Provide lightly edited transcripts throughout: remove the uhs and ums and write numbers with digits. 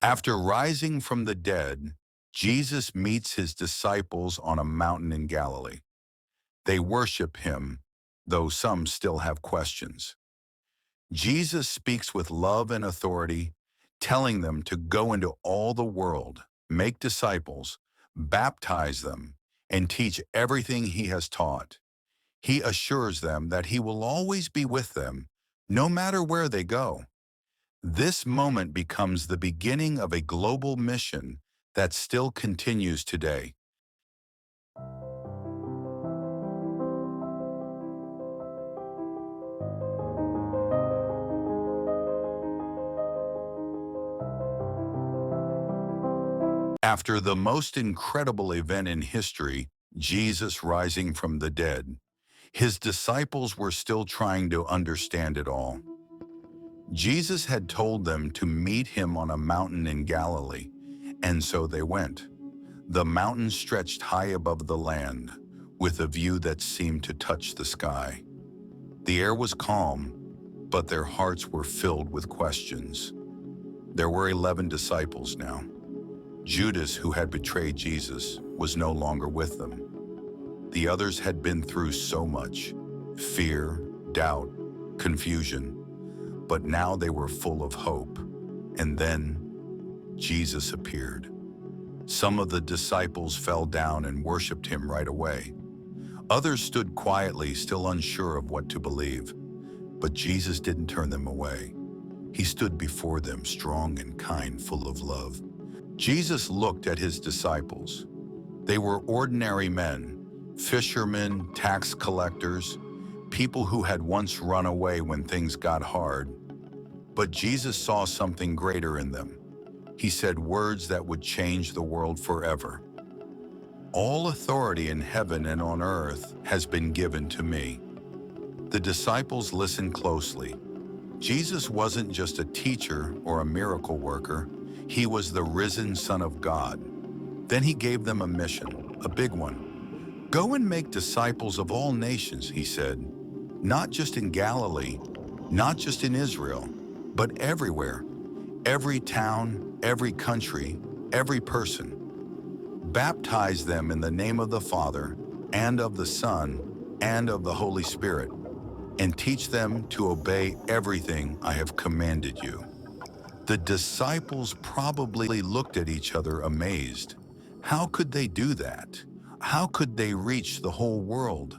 After rising from the dead, Jesus meets his disciples on a mountain in Galilee. They worship him, though some still have questions. Jesus speaks with love and authority, telling them to go into all the world, make disciples, baptize them, and teach everything he has taught. He assures them that he will always be with them, no matter where they go. This moment becomes the beginning of a global mission that still continues today. After the most incredible event in history, Jesus rising from the dead, his disciples were still trying to understand it all. Jesus had told them to meet him on a mountain in Galilee, and so they went. The mountain stretched high above the land, with a view that seemed to touch the sky. The air was calm, but their hearts were filled with questions. There were 11 disciples now. Judas, who had betrayed Jesus, was no longer with them. The others had been through so much: fear, doubt, confusion. But now they were full of hope. And then Jesus appeared. Some of the disciples fell down and worshiped him right away. Others stood quietly, still unsure of what to believe. But Jesus didn't turn them away. He stood before them, strong and kind, full of love. Jesus looked at his disciples. They were ordinary men, fishermen, tax collectors, people who had once run away when things got hard. But Jesus saw something greater in them. He said words that would change the world forever. All authority in heaven and on earth has been given to me. The disciples listened closely. Jesus wasn't just a teacher or a miracle worker. He was the risen Son of God. Then he gave them a mission, a big one. Go and make disciples of all nations, he said. Not just in Galilee, not just in Israel, but everywhere. Every town, every country, every person. Baptize them in the name of the Father, and of the Son, and of the Holy Spirit, and teach them to obey everything I have commanded you. The disciples probably looked at each other amazed. How could they do that? How could they reach the whole world?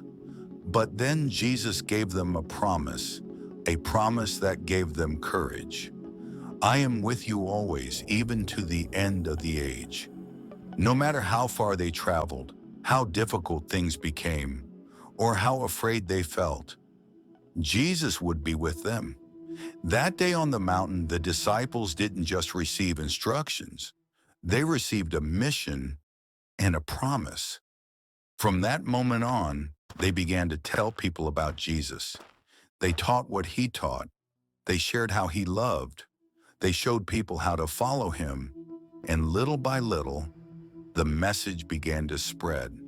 But then Jesus gave them a promise that gave them courage. I am with you always, even to the end of the age. No matter how far they traveled, how difficult things became, or how afraid they felt, Jesus would be with them. That day on the mountain, the disciples didn't just receive instructions. They received a mission and a promise. From that moment on, they began to tell people about Jesus. They taught what he taught. They shared how he loved. They showed people how to follow him. And little by little, the message began to spread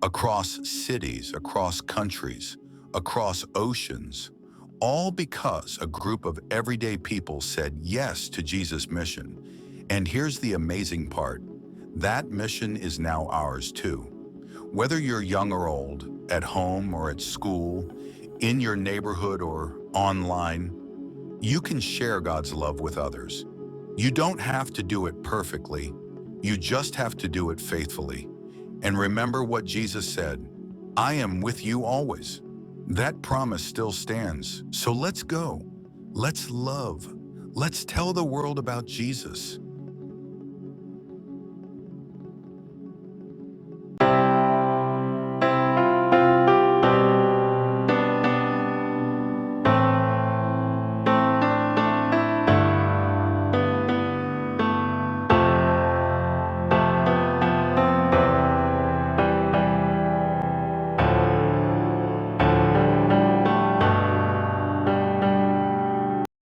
across cities, across countries, across oceans, all because a group of everyday people said yes to Jesus' mission. And here's the amazing part. That mission is now ours too. Whether you're young or old, at home or at school, in your neighborhood or online, you can share God's love with others. You don't have to do it perfectly. You just have to do it faithfully. And remember what Jesus said, I am with you always. That promise still stands. So let's go. Let's love. Let's tell the world about Jesus.